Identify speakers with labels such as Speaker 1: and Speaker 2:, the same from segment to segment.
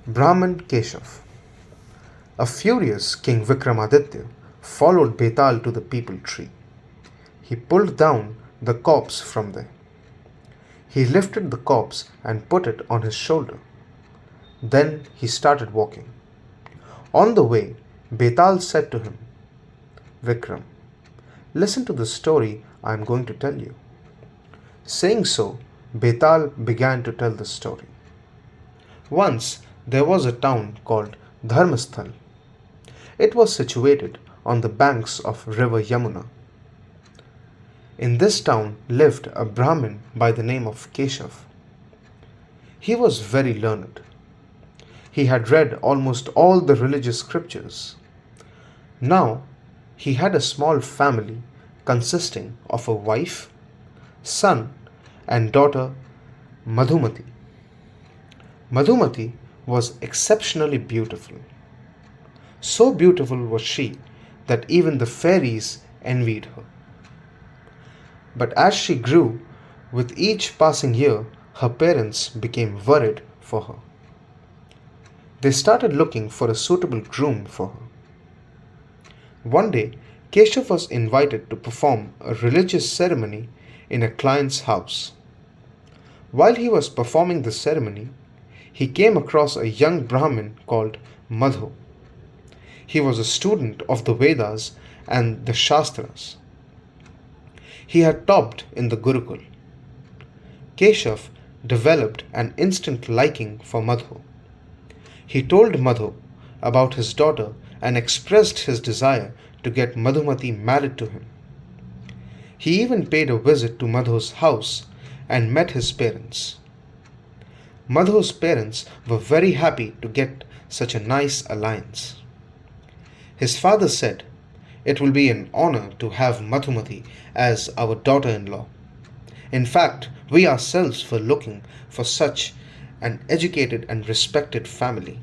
Speaker 1: Brahmin Keshav. A furious King Vikramaditya followed Betal to the peepal tree. He pulled down the corpse from there. He lifted the corpse and put it on his shoulder. Then he started walking. On the way, Betal said to him, Vikram, listen to the story I am going to tell you. Saying so, Betal began to tell the story. Once there was a town called Dharmasthal. It was situated on the banks of river Yamuna. In this town lived a Brahmin by the name of Keshav. He was very learned. He had read almost all the religious scriptures. Now he had a small family consisting of a wife, son, and daughter Madhumati. Madhumati was exceptionally beautiful. So beautiful was she that even the fairies envied her. But as she grew, with each passing year, her parents became worried for her. They started looking for a suitable groom for her. One day, Keshav was invited to perform a religious ceremony in a client's house. While he was performing the ceremony, he came across a young Brahmin called Madhu. He was a student of the Vedas and the Shastras. He had topped in the Gurukul. Keshav developed an instant liking for Madhu. He told Madhu about his daughter and expressed his desire to get Madhumati married to him. He even paid a visit to Madhu's house and met his parents. Madhu's parents were very happy to get such a nice alliance. His father said, "It will be an honor to have Madhumati as our daughter-in-law. In fact, we ourselves were looking for such an educated and respected family."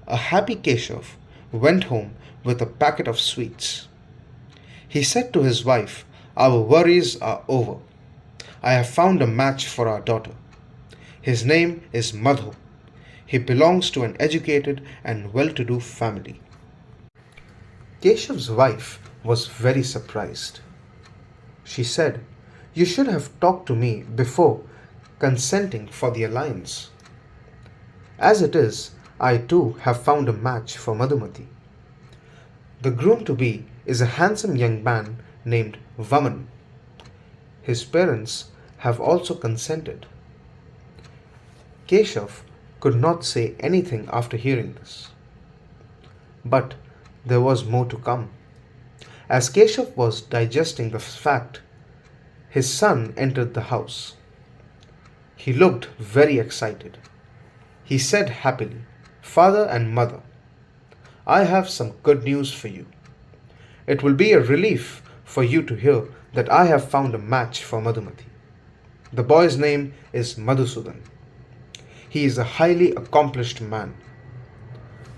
Speaker 1: A happy Keshav went home with a packet of sweets. He said to his wife, "Our worries are over. I have found a match for our daughter. His name is Madhu. He belongs to an educated and well-to-do family." Keshav's wife was very surprised. She said, "You should have talked to me before consenting for the alliance. As it is, I too have found a match for Madhumati. The groom-to-be is a handsome young man named Vaman. His parents have also consented." Keshav could not say anything after hearing this. But there was more to come. As Keshav was digesting the fact, his son entered the house. He looked very excited. He said happily, "Father and mother, I have some good news for you. It will be a relief for you to hear that I have found a match for Madhumati. The boy's name is Madhusudan. He is a highly accomplished man."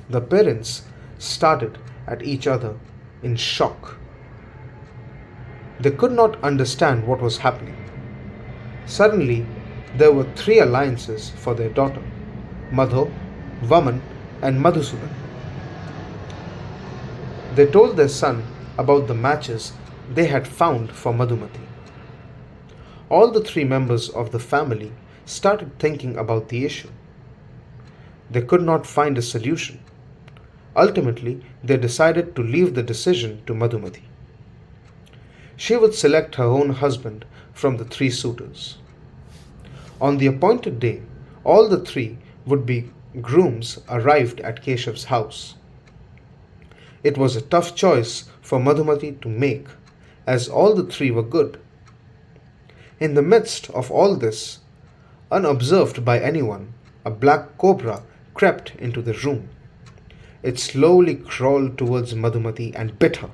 Speaker 1: The parents started at each other in shock. They could not understand what was happening. Suddenly, there were three alliances for their daughter, Madhu, Vaman, and Madhusudan. They told their son about the matches they had found for Madhumati. All the three members of the family started thinking about the issue. They could not find a solution. Ultimately, they decided to leave the decision to Madhumati. She would select her own husband from the three suitors. On the appointed day, all the three would-be grooms arrived at Keshav's house. It was a tough choice for Madhumati to make, as all the three were good. In the midst of all this, unobserved by anyone, a black cobra crept into the room. It slowly crawled towards Madhumati and bit her.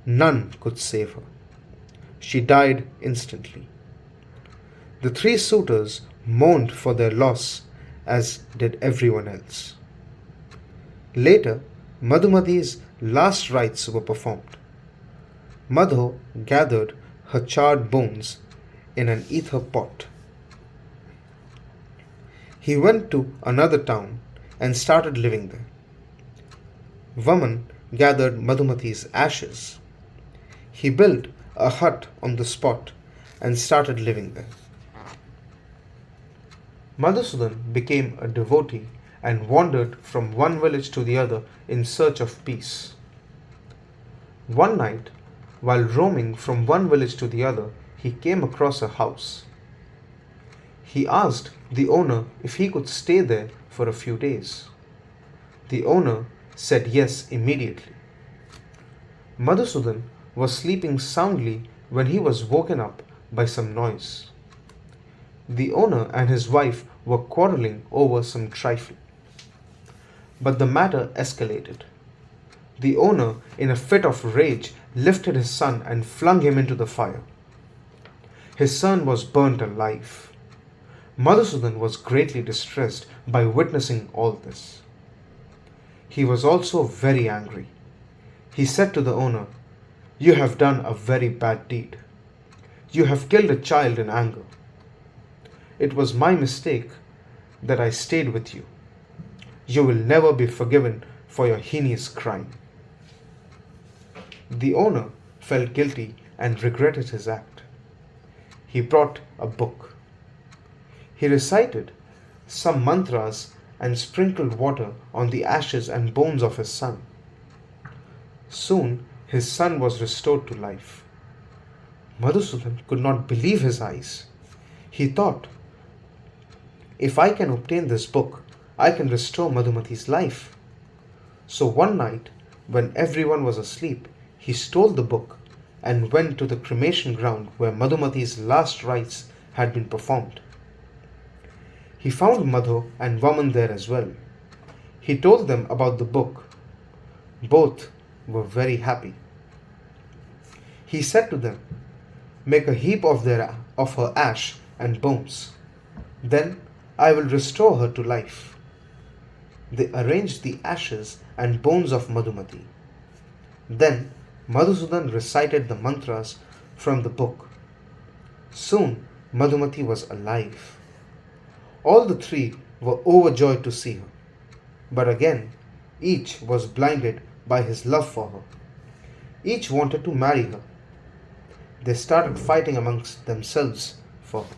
Speaker 1: None could save her. She died instantly. The three suitors mourned for their loss, as did everyone else. Later, Madhumati's last rites were performed. Madhu gathered her charred bones in an ether pot. He went to another town and started living there. Vaman gathered Madhumati's ashes. He built a hut on the spot and started living there. Madhusudan became a devotee and wandered from one village to the other in search of peace. One night, while roaming from one village to the other, he came across a house. He asked the owner if he could stay there for a few days. The owner said yes immediately. Madhusudan was sleeping soundly when he was woken up by some noise. The owner and his wife were quarreling over some trifle. But the matter escalated. The owner, in a fit of rage, lifted his son and flung him into the fire. His son was burnt alive. Madhusudan was greatly distressed by witnessing all this. He was also very angry. He said to the owner, "You have done a very bad deed. You have killed a child in anger. It was my mistake that I stayed with you. You will never be forgiven for your heinous crime." The owner felt guilty and regretted his act. He brought a book. He recited some mantras and sprinkled water on the ashes and bones of his son. Soon his son was restored to life. Madhusudan could not believe his eyes. He thought, "If I can obtain this book, I can restore Madhumati's life." So one night, when everyone was asleep, he stole the book and went to the cremation ground where Madhumati's last rites had been performed. He found Madhu and Vaman there as well. He told them about the book. Both were very happy. He said to them, "Make a heap of her ash and bones. Then I will restore her to life." They arranged the ashes and bones of Madhumati. Then Madhusudan recited the mantras from the book. Soon Madhumati was alive. All the three were overjoyed to see her. But again, each was blinded by his love for her. Each wanted to marry her. They started fighting amongst themselves for her.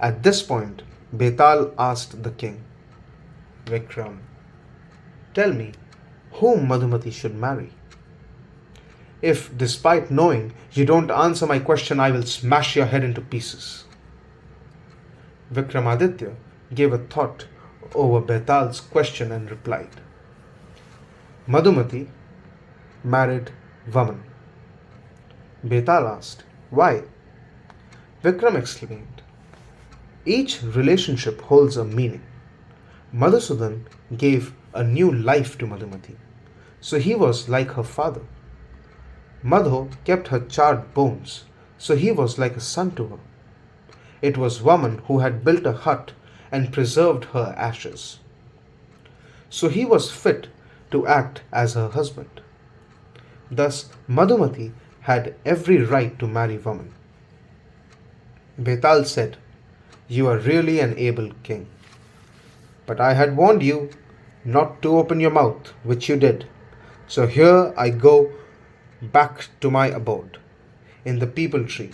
Speaker 1: At this point, Betal asked the king, "Vikram, tell me whom Madhumati should marry. If, despite knowing, you don't answer my question, I will smash your head into pieces." Vikramaditya gave a thought over Betal's question and replied, "Madhumati married Vaman." Betal asked, "Why?" Vikram explained, "Each relationship holds a meaning. Madhusudan gave a new life to Madhumati, so he was like her father. Madhu kept her charred bones, so he was like a son to her. It was Vaman who had built a hut and preserved her ashes, so he was fit to act as her husband. Thus Madhumati had every right to marry Vaman." Betal said, "You are really an able king. But I had warned you not to open your mouth, which you did. So here I go back to my abode in the peepal tree."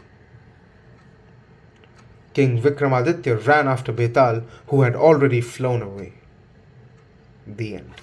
Speaker 1: King Vikramaditya ran after Betal, who had already flown away. The end.